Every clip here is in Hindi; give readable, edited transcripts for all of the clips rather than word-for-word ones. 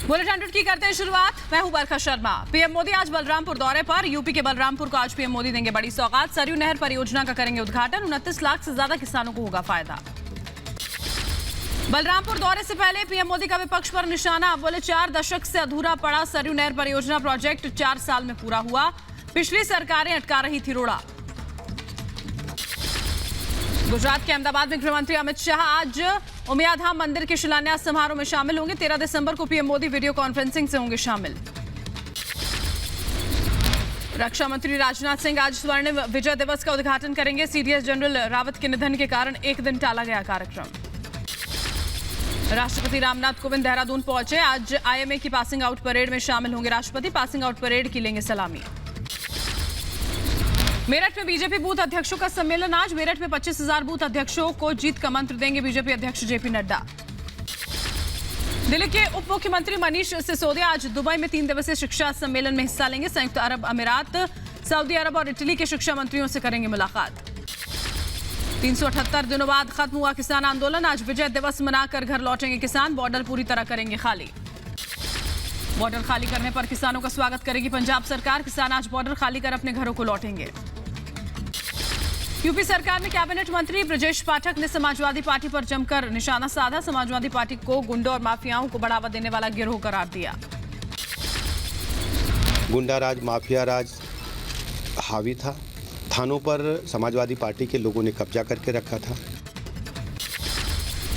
बुलेटिन की करते हैं शुरुआत। मैं हूं बरखा शर्मा। पीएम मोदी आज बलरामपुर दौरे पर। यूपी के बलरामपुर को आज पीएम मोदी देंगे बड़ी सौगात। सरयू नहर परियोजना का करेंगे उद्घाटन। 29 लाख से ज्यादा किसानों को होगा फायदा। बलरामपुर दौरे से पहले पीएम मोदी का विपक्ष पर निशाना। बोले 4 दशक से अधूरा पड़ा सरयू नहर परियोजना प्रोजेक्ट 4 साल में पूरा हुआ। पिछली सरकारें अटका रही थी रोड़ा। गुजरात के अहमदाबाद में गृहमंत्री अमित शाह आज उमिया धाम मंदिर के शिलान्यास समारोह में शामिल होंगे। 13 दिसंबर को पीएम मोदी वीडियो कॉन्फ्रेंसिंग से होंगे शामिल। रक्षा मंत्री राजनाथ सिंह आज स्वर्णिम विजय दिवस का उद्घाटन करेंगे। सीडीएस जनरल रावत के निधन के कारण एक दिन टाला गया कार्यक्रम। राष्ट्रपति रामनाथ कोविंद देहरादून पहुंचे। आज आईएमए की पासिंग आउट परेड में शामिल होंगे राष्ट्रपति। पासिंग आउट परेड की लेंगे सलामी। मेरठ में बीजेपी बूथ अध्यक्षों का सम्मेलन आज। मेरठ में 25,000 बूथ अध्यक्षों को जीत का मंत्र देंगे बीजेपी अध्यक्ष जेपी नड्डा। दिल्ली के उप मुख्यमंत्री मनीष सिसोदिया आज दुबई में 3 दिवसीय शिक्षा सम्मेलन में हिस्सा लेंगे। संयुक्त अरब अमीरात, सऊदी अरब और इटली के शिक्षा मंत्रियों से करेंगे मुलाकात। 378 दिनों बाद खत्म हुआ किसान आंदोलन। आज विजय दिवस मनाकर घर लौटेंगे किसान। बॉर्डर पूरी तरह करेंगे खाली। बॉर्डर खाली करने पर किसानों का स्वागत करेगी पंजाब सरकार। किसान आज बॉर्डर खाली कर अपने घरों को लौटेंगे। यूपी सरकार में कैबिनेट मंत्री ब्रजेश पाठक ने समाजवादी पार्टी पर जमकर निशाना साधा। समाजवादी पार्टी को गुंडों और माफियाओं को बढ़ावा देने वाला गिरोह करार दिया। गुंडा राज, माफिया राज हावी था। थानों पर समाजवादी पार्टी के लोगों ने कब्जा करके रखा था।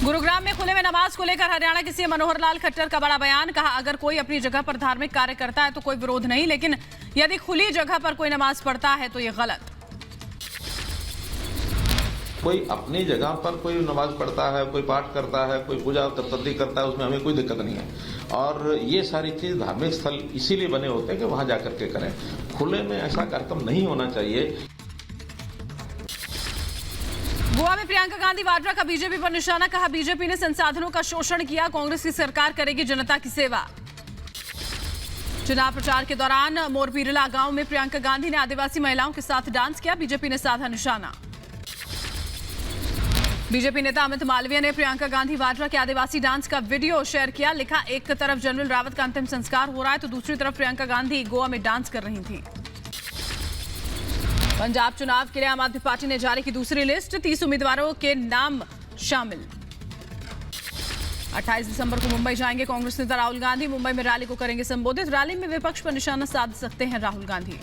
गुरुग्राम में खुले में नमाज को लेकर हरियाणा के सीएम मनोहर लाल खट्टर का बड़ा बयान। कहा, अगर कोई अपनी जगह पर धार्मिक कार्य करता है तो कोई विरोध नहीं, लेकिन यदि खुली जगह पर कोई नमाज पढ़ता है तो ये गलत। कोई अपनी जगह पर कोई नमाज पढ़ता है, कोई पाठ करता है, कोई पूजा तत्पति करता है, उसमें हमें कोई दिक्कत नहीं है। और ये सारी चीज धार्मिक स्थल इसीलिए बने होते हैं कि वहां जाकर के करें। खुले में ऐसा कार्यक्रम नहीं होना चाहिए। गोवा में प्रियंका गांधी वाड्रा का बीजेपी पर निशाना। कहा, बीजेपी ने संसाधनों का शोषण किया। कांग्रेस की सरकार करेगी जनता की सेवा। चुनाव प्रचार के दौरान मोरपीरला गांव में प्रियंका गांधी ने आदिवासी महिलाओं के साथ डांस किया। बीजेपी ने साधा निशाना। बीजेपी नेता अमित मालवीय ने प्रियंका गांधी वाड्रा के आदिवासी डांस का वीडियो शेयर किया। लिखा, एक तरफ जनरल रावत का अंतिम संस्कार हो रहा है तो दूसरी तरफ प्रियंका गांधी गोवा में डांस कर रही थी। पंजाब चुनाव के लिए आम आदमी पार्टी ने जारी की दूसरी लिस्ट। 30 उम्मीदवारों के नाम शामिल। 28 दिसंबर को मुंबई जाएंगे कांग्रेस नेता राहुल गांधी। मुंबई में रैली को करेंगे संबोधित। रैली में विपक्ष पर निशाना साध सकते हैं राहुल गांधी।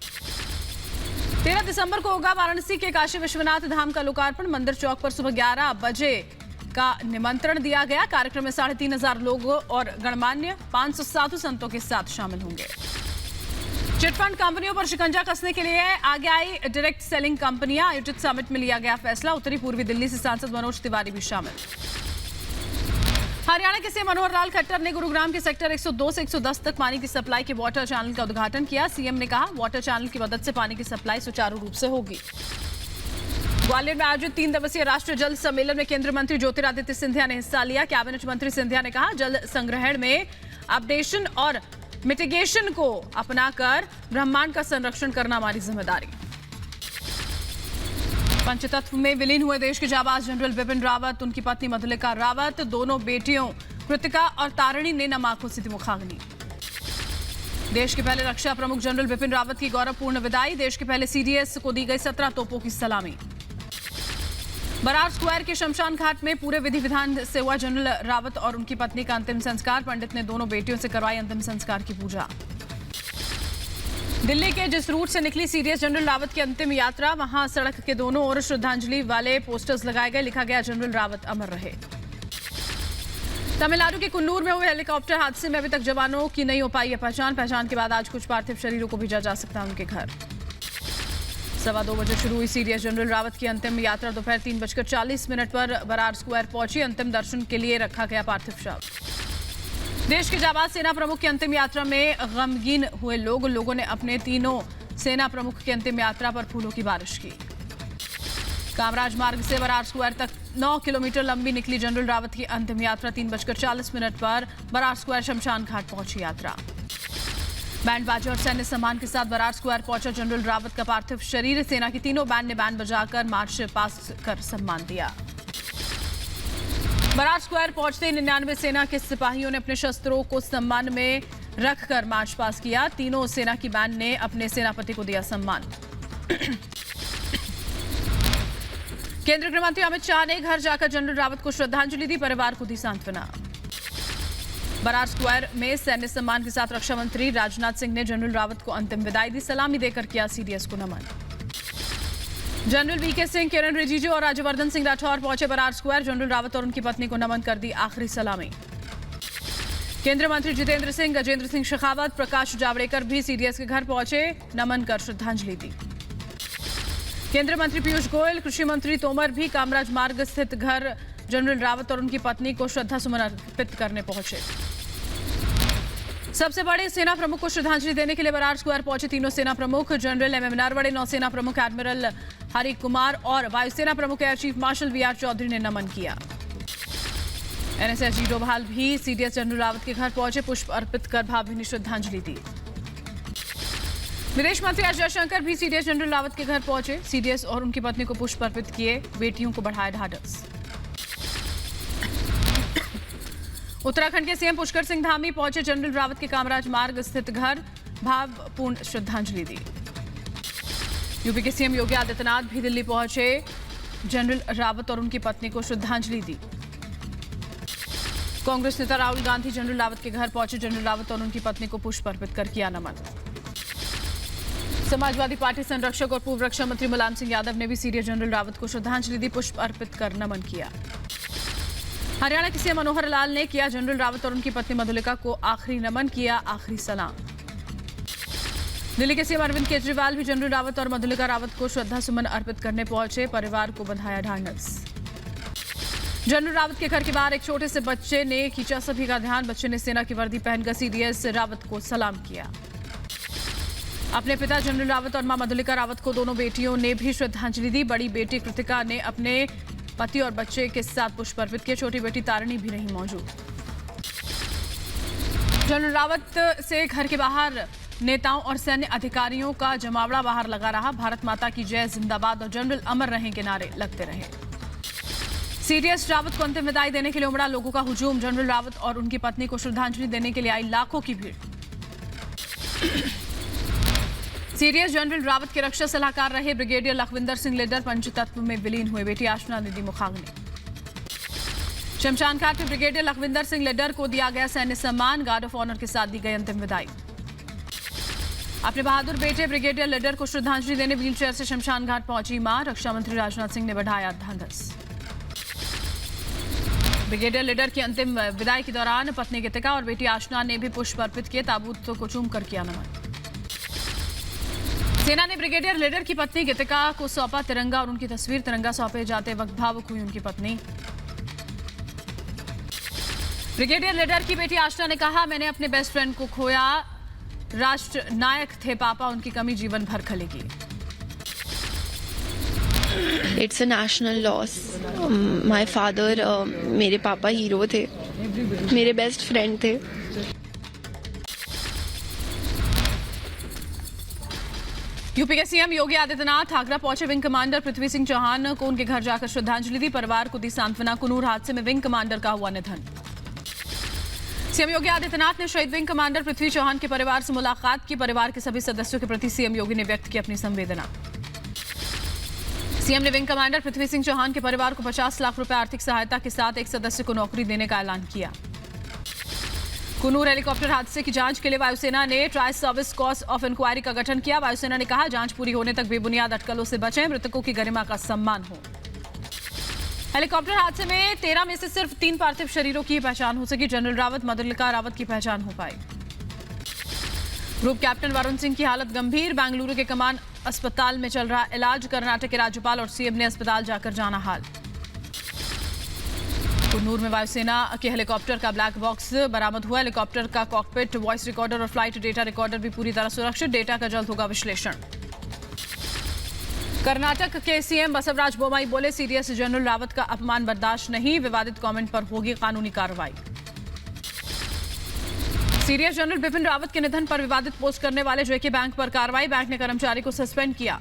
13 दिसंबर को होगा वाराणसी के काशी विश्वनाथ धाम का लोकार्पण। मंदिर चौक पर सुबह 11 बजे का निमंत्रण दिया गया। कार्यक्रम में 3,500 लोग और गणमान्य 500 साधु संतों के साथ शामिल होंगे। चिटफंड कंपनियों पर शिकंजा कसने के लिए आगे आई डायरेक्ट सेलिंग कंपनियां। आयोजित समिट में लिया गया फैसला। उत्तरी पूर्वी दिल्ली से सांसद मनोज तिवारी भी शामिल। हरियाणा के सीएम मनोहर लाल खट्टर ने गुरुग्राम के सेक्टर 102 से 110 तक पानी की सप्लाई के वाटर चैनल का उद्घाटन किया। सीएम ने कहा, वाटर चैनल की मदद से पानी की सप्लाई सुचारू रूप से होगी। ग्वालियर में आयोजित 3 दिवसीय राष्ट्रीय जल सम्मेलन में केंद्रीय मंत्री ज्योतिरादित्य सिंधिया ने हिस्सा लिया। कैबिनेट मंत्री सिंधिया ने कहा, जल संग्रहण में अपडेशन और मिटिगेशन को अपनाकर ब्रह्मांड का संरक्षण करना हमारी जिम्मेदारी। पंचतत्व में विलीन हुए देश के जाबाज जनरल बिपिन रावत, उनकी पत्नी मधुलिका रावत, दोनों बेटियों कृतिका और तारिणी ने नम आंखों से दी मुखाग्नि। देश के पहले रक्षा प्रमुख जनरल बिपिन रावत की गौरवपूर्ण विदाई। देश के पहले सीडीएस को दी गई 17 तोपों की सलामी। बरार स्क्वायर के शमशान घाट में पूरे विधि विधान से हुआ जनरल रावत और उनकी पत्नी का अंतिम संस्कार। पंडित ने दोनों बेटियों से करवाई अंतिम संस्कार की पूजा। दिल्ली के जिस रूट से निकली सीडीएस जनरल रावत की अंतिम यात्रा, वहां सड़क के दोनों ओर श्रद्धांजलि वाले पोस्टर्स लगाए गए। लिखा गया, जनरल रावत अमर रहे। तमिलनाडु के कुन्नूर में हुए हेलीकॉप्टर हादसे में अभी तक जवानों की नहीं हो पाई है पहचान। पहचान के बाद आज कुछ पार्थिव शरीरों को भेजा जा सकता है उनके घर। 2:15 बजे शुरू हुई सीडीएस जनरल रावत की अंतिम यात्रा दोपहर 3:40 पर बरार स्क्वायर पहुंची। अंतिम दर्शन के लिए रखा गया पार्थिव शव। देश के जाबाज सेना प्रमुख की अंतिम यात्रा में गमगीन हुए लोगों ने अपने तीनों सेना प्रमुख की अंतिम यात्रा पर फूलों की बारिश की। कामराज मार्ग से बरार स्क्वायर तक 9 किलोमीटर लंबी निकली जनरल रावत की अंतिम यात्रा। 3:40 पर बरार स्क्वायर शमशान घाट पहुंची यात्रा। बैंड बाजे और सैन्य सम्मान के साथ बरार स्क्वायर पहुंचा जनरल रावत का पार्थिव शरीर। सेना की तीनों बैंड ने बैंड बजाकर मार्च पास कर सम्मान दिया। बरार स्क्वायर पहुंचते 99 सेना के सिपाहियों ने अपने शस्त्रों को सम्मान में रखकर मार्च पास किया। तीनों सेना की बैंड ने अपने सेनापति को दिया सम्मान। केंद्रीय गृह मंत्री अमित शाह ने घर जाकर जनरल रावत को श्रद्धांजलि दी, परिवार को दी सांत्वना। बरार स्क्वायर में सैन्य सम्मान के साथ रक्षा मंत्री राजनाथ सिंह ने जनरल रावत को अंतिम विदाई दी, सलामी देकर किया सीडीएस को नमन। जनरल वीके सिंह, किरण रिजिजू और राज्यवर्धन सिंह राठौर पहुंचे बरार स्क्वायर, जनरल रावत और उनकी पत्नी को नमन कर दी आखिरी सलामी। केंद्रीय मंत्री जितेंद्र सिंह, गजेंद्र सिंह शेखावत, प्रकाश जावड़ेकर भी सीडीएस के घर पहुंचे, नमन कर श्रद्धांजलि दी। केंद्रीय मंत्री पीयूष गोयल, कृषि मंत्री तोमर भी कामराज मार्ग स्थित घर जनरल रावत और उनकी पत्नी को श्रद्धा सुमन अर्पित करने पहुंचे। सबसे बड़े सेना प्रमुख को श्रद्धांजलि देने के लिए बरार स्क्वायर पहुंचे तीनों सेना प्रमुख, जनरल एमएम नरवणे, नौसेना प्रमुख एडमिरल हरि कुमार और वायुसेना प्रमुख air chief marshal VR Chaudhari ने नमन किया। एनएसएस डोभाल भी सीडीएस जनरल रावत के घर पहुंचे, पुष्प अर्पित कर भावभीनी श्रद्धांजलि दी। विदेश मंत्री एस जयशंकर भी सीडीएस जनरल रावत के घर पहुंचे, सीडीएस और उनकी पत्नी को पुष्प अर्पित किए, बेटियों को बढ़ाया ढाढ़स। उत्तराखंड के सीएम पुष्कर सिंह धामी पहुंचे जनरल रावत के कामराज मार्ग स्थित घर, भावपूर्ण श्रद्धांजलि दी। यूपी के सीएम योगी आदित्यनाथ भी दिल्ली पहुंचे, जनरल रावत और उनकी पत्नी को श्रद्धांजलि दी। कांग्रेस नेता राहुल गांधी जनरल रावत के घर पहुंचे, जनरल रावत और उनकी पत्नी को पुष्प अर्पित कर किया नमन। समाजवादी पार्टी संरक्षक और पूर्व रक्षा मंत्री मुलायम सिंह यादव ने भी सीडीएस जनरल रावत को श्रद्धांजलि दी, पुष्प अर्पित कर नमन किया। हरियाणा के सीएम मनोहर लाल ने किया जनरल रावत और उनकी पत्नी मधुलिका को आखिरी नमन, किया आखिरी सलाम। दिल्ली के सीएम अरविंद केजरीवाल भी जनरल रावत और मधुलिका रावत को श्रद्धा सुमन अर्पित करने पहुंचे, परिवार को बंधाया ढांढस। जनरल रावत के घर के बाहर एक छोटे से बच्चे ने खींचा सभी का ध्यान, बच्चे ने सेना की वर्दी पहनकर सीडीएस रावत को सलाम किया। अपने पिता जनरल रावत और मां मधुलिका रावत को दोनों बेटियों ने भी श्रद्धांजलि दी। बड़ी बेटी कृतिका ने अपने पति और बच्चे के साथ पुष्प अर्पित किए, छोटी बेटी तारिणी भी रही मौजूद। जनरल रावत से घर के बाहर नेताओं और सैन्य अधिकारियों का जमावड़ा बाहर लगा रहा, भारत माता की जय, जिंदाबाद और जनरल अमर रहें के नारे लगते रहे। सीडीएस रावत को अंतिम विदाई देने के लिए उमड़ा लोगों का हुजूम, जनरल रावत और उनकी पत्नी को श्रद्धांजलि देने के लिए आई लाखों की भीड़। सीडीएस जनरल रावत के रक्षा सलाहकार रहे ब्रिगेडियर लखविंदर सिंह लिड्डर पंचतत्व में विलीन हुए, बेटी आशना ने दी मुखाग्नि। शमशान घाट में ब्रिगेडियर लखविंदर सिंह लिड्डर को दिया गया सैन्य सम्मान, गार्ड ऑफ ऑनर के साथ दी गई अंतिम विदाई। अपने बहादुर बेटे ब्रिगेडियर लिड्डर को श्रद्धांजलि देने व्हीलचेयर से शमशान घाट पहुंची मां, रक्षा मंत्री राजनाथ सिंह ने बढ़ाया ढांढस। ब्रिगेडियर लिड्डर की अंतिम विदाई के दौरान पत्नी गीतिका और बेटी आशना ने भी पुष्प अर्पित किए, ताबूत को चूम कर किया नमन। सेना ने ब्रिगेडियर लिड्डर की पत्नी गीतिका को सौंपा तिरंगा और उनकी तस्वीर, तिरंगा सौंपे जाते वक्त भावुक हुई उनकी पत्नी। ब्रिगेडियर लिड्डर की बेटी आशना ने कहा, मैंने अपने बेस्ट फ्रेंड को खोया, राष्ट्र नायक थे पापा, उनकी कमी जीवन भर खलेगी। It's a national loss. My father, मेरे पापा हीरो थे, मेरे बेस्ट फ्रेंड थे। यूपी के सीएम योगी आदित्यनाथ आगरा पहुंचे, विंग कमांडर पृथ्वी सिंह चौहान को उनके घर जाकर श्रद्धांजलि दी, परिवार को दी सांत्वना। कुनूर हादसे में विंग कमांडर का हुआ निधन। सीएम योगी आदित्यनाथ ने शहीद विंग कमांडर पृथ्वी चौहान के परिवार से मुलाकात की, परिवार के सभी सदस्यों के प्रति सीएम योगी ने व्यक्त की अपनी संवेदना। सीएम ने विंग कमांडर पृथ्वी सिंह चौहान के परिवार को 50 लाख रुपए आर्थिक सहायता के साथ एक सदस्य को नौकरी देने का ऐलान किया। कुनूर हेलीकॉप्टर हादसे की जांच के लिए वायुसेना ने ट्राई सर्विस कॉज ऑफ इंक्वायरी का गठन किया। वायुसेना ने कहा, जांच पूरी होने तक बेबुनियाद अटकलों से बचें, मृतकों की गरिमा का सम्मान हो। हेलीकॉप्टर हादसे में 13 में से सिर्फ 3 पार्थिव शरीरों की पहचान हो सकी, जनरल रावत, मधुलिका रावत की पहचान हो पाई। ग्रुप कैप्टन वरुण सिंह की हालत गंभीर, बेंगलुरु के कमान अस्पताल में चल रहा इलाज, कर्नाटक के राज्यपाल और सीएम ने अस्पताल जाकर जाना हाल। कुन्नूर में वायुसेना के हेलीकॉप्टर का ब्लैक बॉक्स बरामद हुआ, हेलीकॉप्टर का कॉकपिट, वॉइस रिकॉर्डर और फ्लाइट डेटा रिकॉर्डर भी पूरी तरह सुरक्षित, डेटा का जल्द होगा विश्लेषण। कर्नाटक के सीएम बसवराज बोम्मई बोले, सीडीएस जनरल रावत का अपमान बर्दाश्त नहीं, विवादित कमेंट पर होगी कानूनी कार्रवाई। सीडीएस जनरल बिपिन रावत के निधन पर विवादित पोस्ट करने वाले जेके बैंक पर कार्रवाई, बैंक ने कर्मचारी को सस्पेंड किया।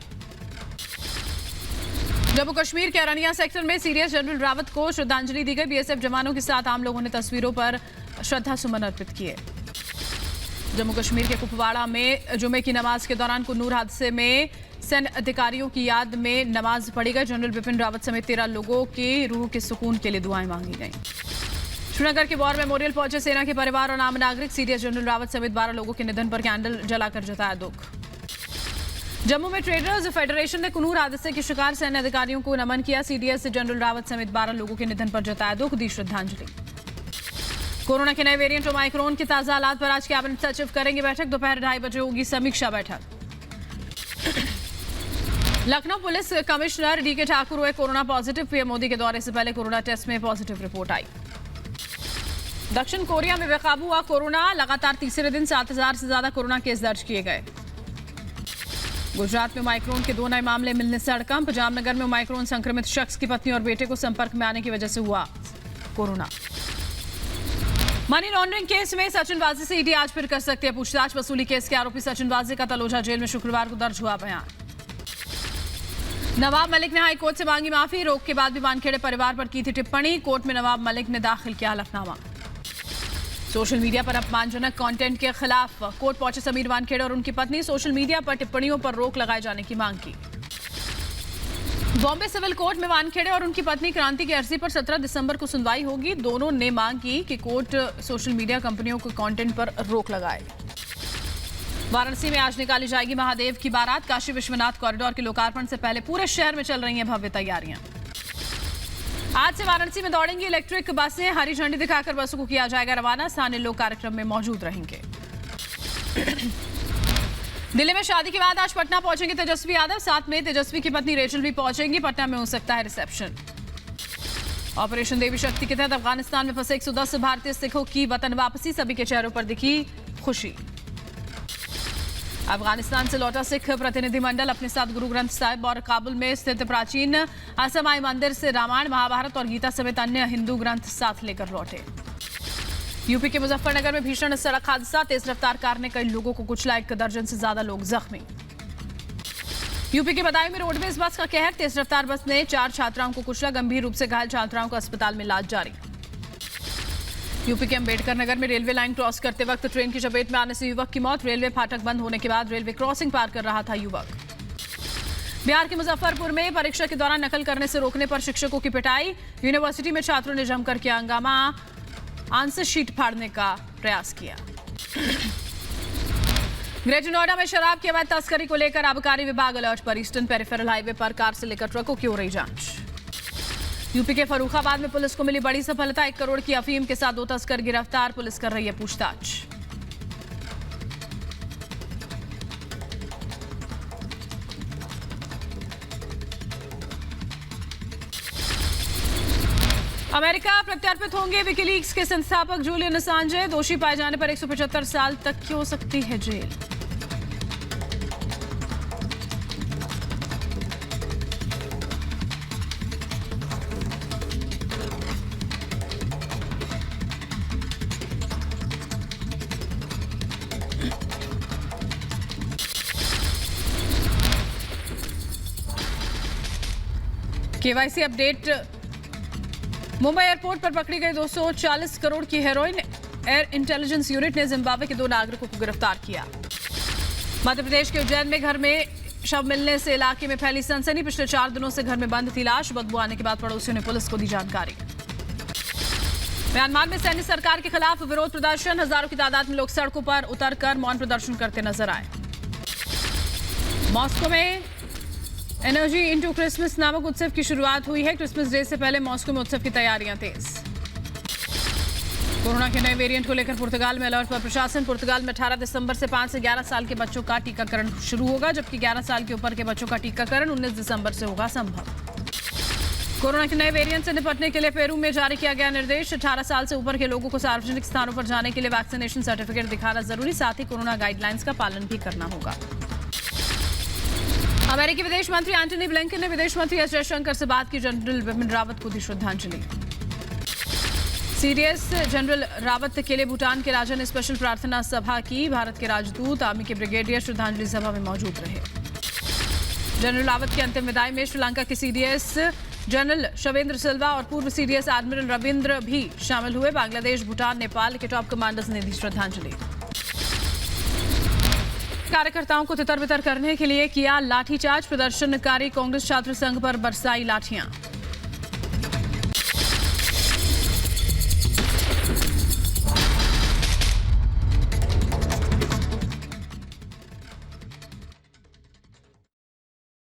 जम्मू कश्मीर के अरनिया सेक्टर में सीडीएस जनरल रावत को श्रद्धांजलि दी गई। बीएसएफ जवानों के साथ आम लोगों ने तस्वीरों पर श्रद्धा सुमन अर्पित किए। जम्मू कश्मीर के कुपवाड़ा में जुमे की नमाज के दौरान कुन्नूर हादसे में सैन्य अधिकारियों की याद में नमाज पढ़ी गई। जनरल बिपिन रावत समेत 13 लोगों की रूह के सुकून के लिए दुआएं मांगी गईं। श्रीनगर के वॉर मेमोरियल पहुंचे सेना के परिवार और आम नागरिक। सीडीएस जनरल रावत समेत 12 लोगों के निधन पर कैंडल जलाकर जताया दुख। जम्मू में ट्रेडर्स फेडरेशन ने कुन्नूर हादसे के शिकार सैन्य अधिकारियों को नमन किया। सीडीएस जनरल रावत समेत 12 लोगों के निधन पर जताया दुख, दी श्रद्धांजलि। कोरोना के नए वेरिएंट ओमाइक्रोन के ताजा हालात पर आज कैबिनेट सचिव करेंगे बैठक। दोपहर 2:30 बजे होगी समीक्षा बैठक। Lucknow police commissioner DK Thakur हुए कोरोना पॉजिटिव। पीएम मोदी के दौरे से पहले कोरोना टेस्ट में पॉजिटिव रिपोर्ट आई। दक्षिण कोरिया में बेकाबू हुआ कोरोना। लगातार तीसरे दिन 7,000 से ज्यादा कोरोना केस दर्ज किए गए। गुजरात में ओमाइक्रोन के 2 नए मामले मिलने से हड़कंप। जामनगर में ओमाइक्रोन संक्रमित शख्स की पत्नी और बेटे को संपर्क में आने की वजह से हुआ कोरोना। मनी लॉन्ड्रिंग केस में सचिन वाजे से ईडी आज फिर कर सकती है पूछताछ। वसूली केस के आरोपी सचिन वाजे का तलोजा जेल में शुक्रवार को दर्ज हुआ बयान। नवाब मलिक ने हाईकोर्ट से मांगी माफी। रोक के बाद भी वानखेड़े परिवार पर की थी टिप्पणी। कोर्ट में नवाब मलिक ने दाखिल किया हलफनामा। सोशल मीडिया पर अपमानजनक कंटेंट के खिलाफ कोर्ट पहुंचे समीर वानखेड़े और उनकी पत्नी। सोशल मीडिया पर टिप्पणियों पर रोक लगाए जाने की मांग की। बॉम्बे सिविल कोर्ट में वानखेड़े और उनकी पत्नी क्रांति की अर्जी पर 17 दिसंबर को सुनवाई होगी। दोनों ने मांग की कि कोर्ट सोशल मीडिया कंपनियों को कंटेंट पर रोक लगाए। वाराणसी में आज निकाली जाएगी महादेव की बारात। काशी विश्वनाथ कॉरिडोर के लोकार्पण से पहले पूरे शहर में चल रही हैं भव्य तैयारियां। आज से वाराणसी में दौड़ेंगी इलेक्ट्रिक बसें। हरी झंडी दिखाकर बसों को किया जाएगा रवाना। स्थानीय लोग कार्यक्रम में मौजूद रहेंगे। दिल्ली में शादी के बाद आज पटना पहुंचेंगे तेजस्वी यादव। साथ में तेजस्वी की पत्नी रेचल भी पहुंचेंगी। पटना में हो सकता है रिसेप्शन। ऑपरेशन देवी शक्ति के तहत अफगानिस्तान में फंसे 110 भारतीय सिखों की वतन वापसी। सभी के चेहरों पर दिखी खुशी। अफगानिस्तान से लौटा सिख प्रतिनिधिमंडल अपने साथ गुरु ग्रंथ साहिब और काबुल में स्थित प्राचीन असमाई मंदिर से रामायण, महाभारत और गीता समेत अन्य हिंदू ग्रंथ साथ लेकर लौटे। यूपी के मुजफ्फरनगर में भीषण सड़क हादसा। तेज रफ्तार कार ने कई लोगों को कुचला। 1 दर्जन से ज्यादा लोग जख्मी। यूपी के बदायूं में रोडवेज बस का कहर। तेज रफ्तार बस ने 4 छात्राओं को कुचला। गंभीर रूप से घायल छात्राओं को अस्पताल में इलाज जारी। यूपी के अंबेडकर नगर में रेलवे लाइन क्रॉस करते वक्त ट्रेन की चपेट में आने से युवक की मौत। रेलवे फाटक बंद होने के बाद रेलवे क्रॉसिंग पार कर रहा था युवक। बिहार के मुजफ्फरपुर में परीक्षा के दौरान नकल करने से रोकने पर शिक्षकों की पिटाई। यूनिवर्सिटी में छात्रों ने जमकर किया हंगामा। आंसर शीट फाड़ने का प्रयास किया। ग्रेटर नोएडा में शराब की अवैध तस्करी को लेकर आबकारी विभाग अलर्ट पर। ईस्टर्न पेरिफेरल हाईवे पर कार से लेकर ट्रकों की हो रही जांच। यूपी के फर्रुखाबाद में पुलिस को मिली बड़ी सफलता। 1 करोड़ की अफीम के साथ 2 तस्कर गिरफ्तार। पुलिस कर रही है पूछताछ। अमेरिका प्रत्यार्पित होंगे विकीलीक्स के संस्थापक जूलियन असांजे। दोषी पाए जाने पर 175 साल तक की हो सकती है जेल। KYC update. मुंबई एयरपोर्ट पर पकड़ी गई 240 करोड़ की हेरोइन। एयर इंटेलिजेंस यूनिट ने जिम्बाब्वे के 2 नागरिकों को गिरफ्तार किया। मध्य प्रदेश के उज्जैन में घर में शव मिलने से इलाके में फैली सनसनी। पिछले 4 दिनों से घर में बंद थी लाश। बदबू आने के बाद पड़ोसियों ने पुलिस को दी जानकारी। म्यांमार में सैन्य सरकार के खिलाफ विरोध प्रदर्शन। हजारों की तादाद में लोग सड़कों पर उतरकर मौन प्रदर्शन करते नजर आए। मॉस्को में एनर्जी इनटू क्रिसमस नामक उत्सव की शुरुआत हुई है। क्रिसमस डे से पहले मॉस्को में उत्सव की तैयारियां तेज। कोरोना के नए वेरिएंट को लेकर पुर्तगाल में अलर्ट पर प्रशासन। पुर्तगाल में 18 दिसंबर से 5 से 11 साल के बच्चों का टीकाकरण शुरू होगा, जबकि 11 साल के ऊपर के बच्चों का टीकाकरण 19 दिसंबर से होगा संभव। कोरोना के नए वेरिएंट से निपटने के लिए पेरू में जारी किया गया निर्देश। 18 साल से ऊपर के लोगों को सार्वजनिक स्थानों पर जाने के लिए वैक्सीनेशन सर्टिफिकेट दिखाना जरूरी। साथ ही कोरोना गाइडलाइंस का पालन भी करना होगा। अमेरिकी विदेश मंत्री एंटनी ब्लिंकन ने विदेश मंत्री एस जयशंकर से बात की। जनरल बिपिन रावत को दी श्रद्धांजलि। सीडीएस जनरल रावत के लिए भूटान के राजा ने स्पेशल प्रार्थना सभा की। भारत के राजदूत, आर्मी के ब्रिगेडियर श्रद्धांजलि सभा में मौजूद रहे। जनरल रावत की अंतिम विदाई में श्रीलंका के सीडीएस जनरल शवेंद्र सिल्वा और पूर्व सीडीएस एडमिरल रविंद्र भी शामिल हुए। बांग्लादेश, भूटान, नेपाल के टॉप कमांडर्स ने दी श्रद्धांजलि। कार्यकर्ताओं को तितर बितर करने के लिए किया लाठीचार्ज। प्रदर्शनकारी कांग्रेस छात्र संघ पर बरसाई लाठियां।